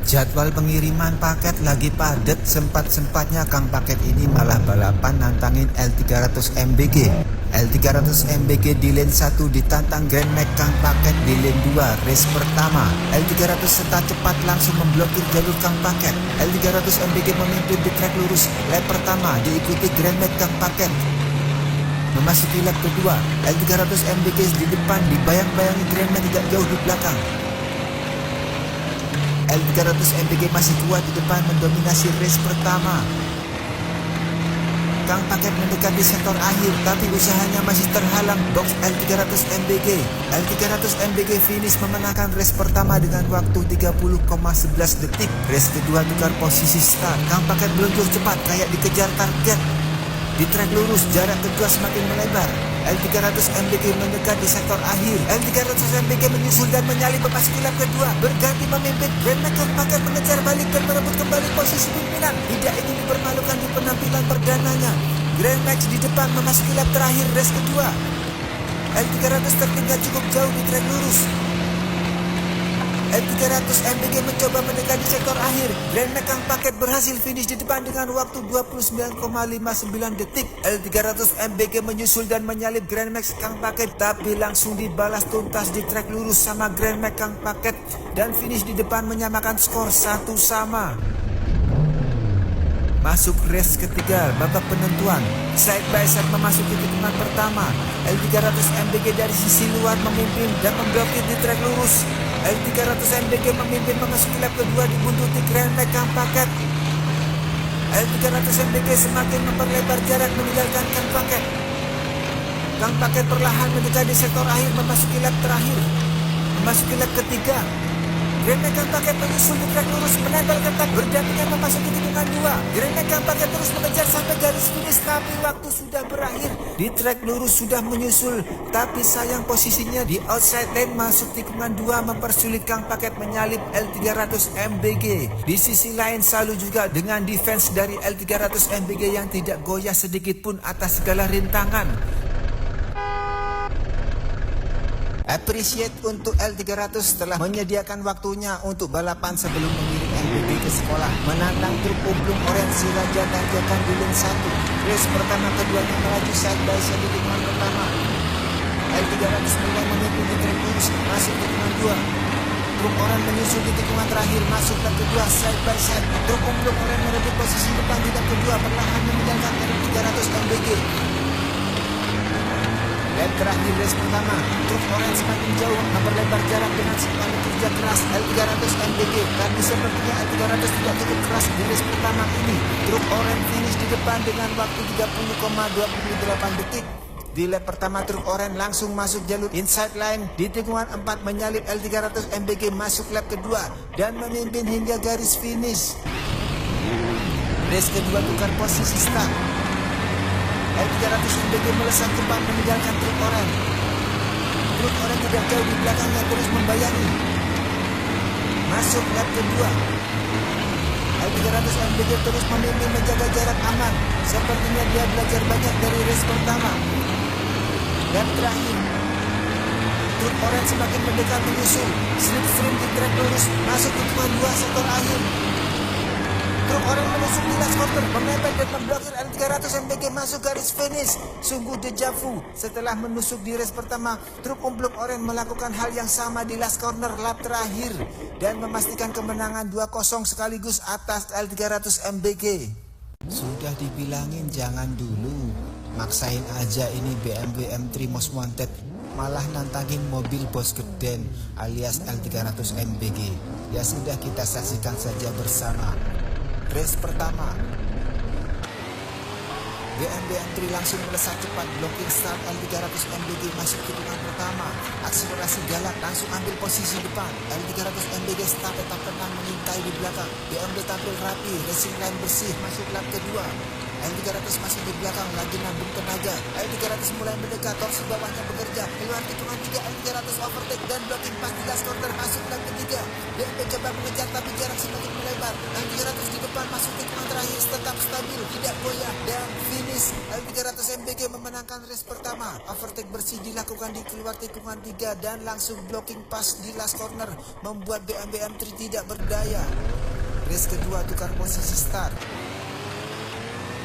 Jadwal pengiriman paket lagi padat, sempat-sempatnya Kang Paket ini malah balapan nantangin L300 MBG. L300 MBG di lane 1 ditantang Grand Max Kang Paket di lane 2 race pertama. L300 serta cepat langsung memblokir jalur Kang Paket. L300 MBG memimpin di trek lurus lap pertama, diikuti Grand Max Kang Paket. Memasuki lap kedua, L300 MBG di depan, dibayang-bayangi Grand Max tidak jauh di belakang. L300 MBG masih kuat di depan mendominasi race pertama. Kang Paket mendekati sektor akhir, tapi usahanya masih terhalang box L300 MBG. L300 MBG finish memenangkan race pertama dengan waktu 30,11 detik. Race kedua tukar posisi start. Kang Paket meluncur cepat kayak dikejar target. Di trek lurus, jarak kedua semakin melebar. L300 MBG mendekat di sektor akhir. L300 MBG menyusul dan menyalip memasuki lap kedua. Berganti memimpin, Grand Max Kang Paket mengejar balik dan merebut kembali posisi pimpinan. Tidak ingin dipermalukan di penampilan perdananya. Grand Max di depan memasuki lap terakhir race kedua. L300 tertinggal cukup jauh di trek lurus. L300 MBG mencoba mendekati sektor akhir. Grand Max Kang Paket berhasil finish di depan dengan waktu 29,59 detik. L300 MBG menyusul dan menyalip Grand Max Kang Paket, tapi langsung dibalas tuntas di trek lurus sama Grand Max Kang Paket dan finish di depan menyamakan skor 1-1. Masuk race ketiga, babak penentuan. Side by side memasuki tikungan pertama. L300 MBG dari sisi luar memimpin dan memblokir di trek lurus. L300 MBG memimpin memasuki lap kedua dibuntuti Grand Max Kang Paket. L300 MBG semakin memperlebar jarak meninggalkan Kang Paket. Kang Paket perlahan mendekati sektor akhir memasuki lap terakhir. Memasuki lap ketiga, Grand Max Kang Paket menyusul di trek lurus menempel ketat berdampingan memasuki tikungan 2. Grand Max Kang Paket terus mengejar sampai garis finish, tapi waktu sudah berakhir. Di trek lurus sudah menyusul, tapi sayang posisinya di outside lane masuk tikungan 2 mempersulit Kang Paket menyalip L300 MBG. Di sisi lain salut juga dengan defense dari L300 MBG yang tidak goyah sedikit pun atas segala rintangan. Appreciate untuk L300 telah menyediakan waktunya untuk balapan sebelum mengirim MBG ke sekolah. Menantang truk umplung orange si Raja tanjakan di lane 1. Race pertama keduanya melaju side by side di tikungan pertama. L300 mulai memimpin di trek lurus masuk tikungan 2. Truk orange menyusul di tikungan terakhir masuk lap kedua side by side. Truk umplung orange merebut posisi depan di lap kedua perlahan meninggalkan L300 MBG. Dan terakhir race pertama, truk orange semakin jauh memperlebar jarak dengan sepanjang kerja keras L300 MBG. Tapi sepertinya L300 tidak cukup keras di race pertama ini. Truk orange finish di depan dengan waktu 30,28 detik. Di lap pertama truk orange langsung masuk jalur inside line. Di tikungan 4 menyalip L300 MBG masuk lap kedua dan memimpin hingga garis finish. Race kedua tukar posisi start. L300 MBG melesat cepat meninggalkan truk orange. Truk orange tidak jauh di belakangnya terus membayangi. Masuk lap kedua. L300 MBG terus memimpin menjaga jarak aman. Sepertinya dia belajar banyak dari race pertama. Dan terakhir, truk orange semakin mendekat menyusul. Slipstream di trek lurus masuk ke tikungan 2 sektor akhir. Truk orange menusuk di last quarter, memepet dan memblokir L300 MBG masuk garis finish. Sungguh dejavu. Setelah menusuk di race pertama, truk umplung orange melakukan hal yang sama di last corner lap terakhir dan memastikan kemenangan 2-0 sekaligus atas L300 MBG. Sudah dibilangin jangan dulu, maksain aja ini BMW M3 Most Wanted, malah nantangin mobil bos geden alias L300 MBG. Ya sudah, kita saksikan saja bersama. Race pertama, BMW M3 langsung melesat cepat blocking start L300 MBG masuk tikungan pertama. Akselerasi galak langsung ambil posisi depan. L300 MBG start tetap tenang mengintai di belakang. BMW tampil rapi, racing line bersih masuk lap kedua. L300 masih di belakang lagi nabung tenaga. L300 mulai mendekat, torsi bawahnya bekerja. Keluar tikungan 3, L300 overtake dan blocking pas di last corner masuk lap ketiga. BMW coba mengejar tapi jarak semakin melebar. L300 di depan masuk tikungan terakhir tetap stabil, tidak goyah dan finish. L300 MBG memenangkan race pertama. Overtake bersih dilakukan di keluar tikungan 3 dan langsung blocking pas di last corner membuat BMW M3 tidak berdaya. Race kedua tukar posisi start.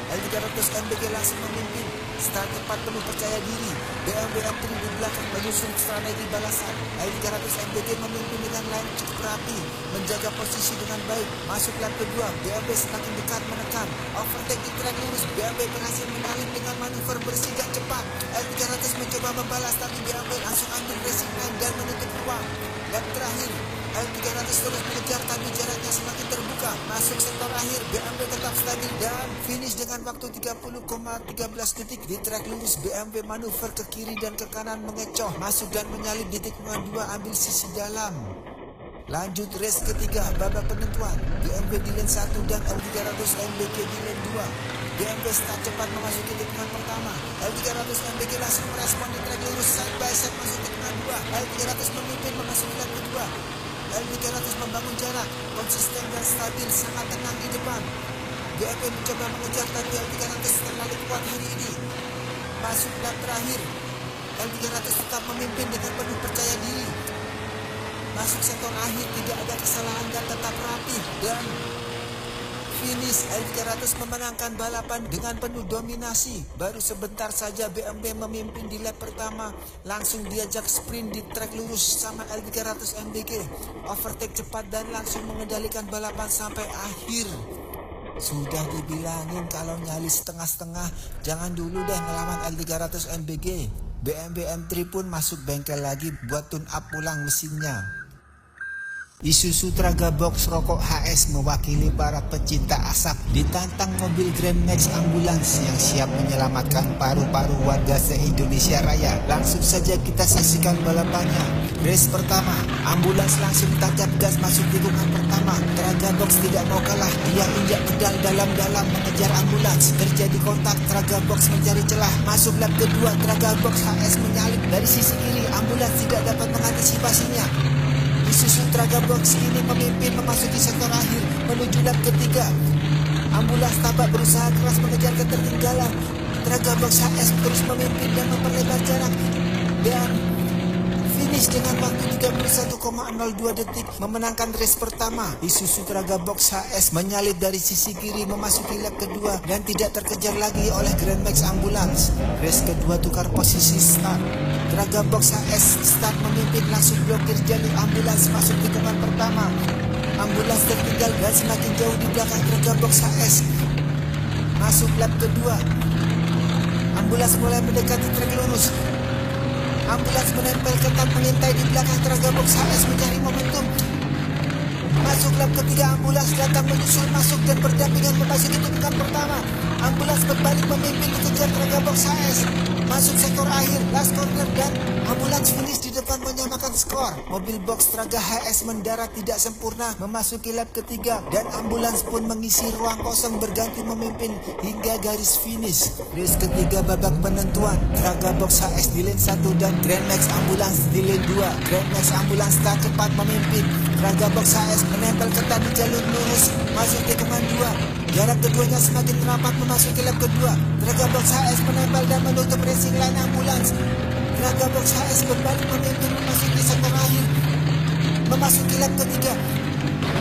L300 MBG langsung memimpin. Start cepat penuh percaya diri. BMW M3 di belakang menyusun strategi balasan. L300 MBG memimpin dengan line cukup rapi, menjaga posisi dengan baik. Masuk lap kedua, BMW semakin dekat menekan. Overtake di trek lurus, BMW berhasil menyalip dengan manuver bersigap cepat. L300 mencoba membalas, tapi BMW langsung ambil racing line dan menutup ruang. Lap terakhir, L300 terus mengejar tapi jaraknya semakin terbuka. Masuk sektor akhir, BMW tetap stabil dan finish dengan waktu 30,13 detik. Di trek lurus, BMW manuver ke kiri dan ke kanan mengecoh, masuk dan menyalip di tikungan 2 ambil sisi dalam. Lanjut race ketiga, babak penentuan. BMW di lane 1 dan L300 MBG di lane 2. BMW start cepat memasuki tikungan pertama. L300 MBG langsung merespon di trek lurus side by side masuk tikungan 2. L300 memimpin memasuki lap kedua. L300 membangun jarak, konsisten dan stabil, sangat tenang di depan. BMW mencoba mengejar tapi L300 terlalu kuat hari ini. Masuk lap terakhir, L300 tetap memimpin dengan penuh percaya diri. Masuk sektor akhir, tidak ada kesalahan dan tetap rapi. Dan finish, L300 memenangkan balapan dengan penuh dominasi. Baru sebentar saja BMW memimpin di lap pertama, langsung diajak sprint di trek lurus sama L300 MBG. Overtake cepat dan langsung mengendalikan balapan sampai akhir. Sudah dibilangin kalau nyali setengah-setengah, jangan dulu deh ngelawan L300 MBG. BMW M3 pun masuk bengkel lagi buat tune up ulang mesinnya. Isuzu Traga Box Rokok HS mewakili para pecinta asap ditantang mobil Grand Max Ambulans yang siap menyelamatkan paru-paru warga se-Indonesia Raya. Langsung saja kita saksikan balapannya. Race pertama, ambulans langsung tancap gas masuk tikungan pertama. Traga Box tidak mau kalah, dia injak pedal dalam-dalam mengejar ambulans. Terjadi kontak, Traga Box mencari celah. Masuk lap kedua, Traga Box HS menyalip dari sisi kiri, ambulans tidak dapat mengantisipasinya. Isuzu Traga Box ini memimpin memasuki sektor akhir menuju lap ketiga. Ambulans tampak berusaha keras mengejar ketertinggalan. Traga Box HS terus memimpin dan memperlebar jarak dan finish dengan waktu 31,02 detik memenangkan race pertama. Isuzu Traga Box HS menyalip dari sisi kiri memasuki lap kedua dan tidak terkejar lagi oleh Grand Max Ambulans. Race kedua tukar posisi start. Traga Box HS start memimpin langsung blokir jalur ambulans masuk tikungan pertama. Ambulans tertinggal dan semakin jauh di belakang Traga Box HS. Masuk lap kedua, ambulans mulai mendekati trek lurus. Ambulans menempel ketat mengintai di belakang Traga Box HS mencari momentum. Masuk lap ketiga, ambulans datang menyusul masuk dan berdampingan memasuki tikungan pertama. Ambulans berbalik memimpin dikejar Traga Box HS. Masuk sektor akhir, last corner dan ambulans finish di depan menyamakan skor. Mobil box Traga HS mendarat tidak sempurna memasuki lap ketiga dan ambulans pun mengisi ruang kosong berganti memimpin hingga garis finish. Race ketiga babak penentuan, Traga Box HS di lane 1 dan Grand Max Ambulans di lane 2. Grand Max Ambulans tak cepat memimpin. Traga Box HS menempel ketat di jalur lurus masuk tikungan 2. Jarak keduanya semakin rapat memasuki lap kedua. Traga Box HS menempel dan menutup racing line ambulans. Traga Box HS berbalik memimpin memasuki sektor akhir. Memasuki lap ketiga,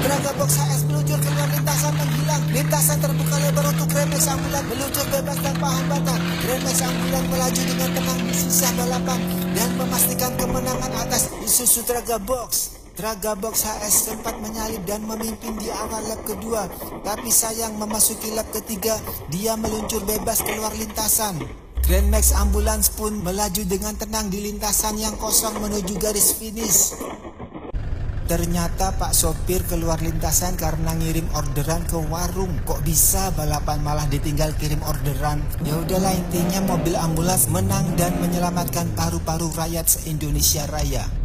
Traga Box HS meluncur keluar lintasan menghilang. Lintasan terbuka lebar untuk Grand Max Ambulans meluncur bebas tanpa hambatan. Grand Max Ambulans melaju dengan tenang di sisa balapan dan memastikan kemenangan atas Isuzu Traga Box. Traga Box HS sempat menyalip dan memimpin di awal lap kedua, tapi sayang memasuki lap ketiga dia meluncur bebas keluar lintasan. Grand Max Ambulans pun melaju dengan tenang di lintasan yang kosong menuju garis finish. Ternyata Pak sopir keluar lintasan karena ngirim orderan ke warung. Kok bisa balapan malah ditinggal kirim orderan? Ya udahlah, intinya mobil ambulans menang dan menyelamatkan paru-paru rakyat se-Indonesia Raya.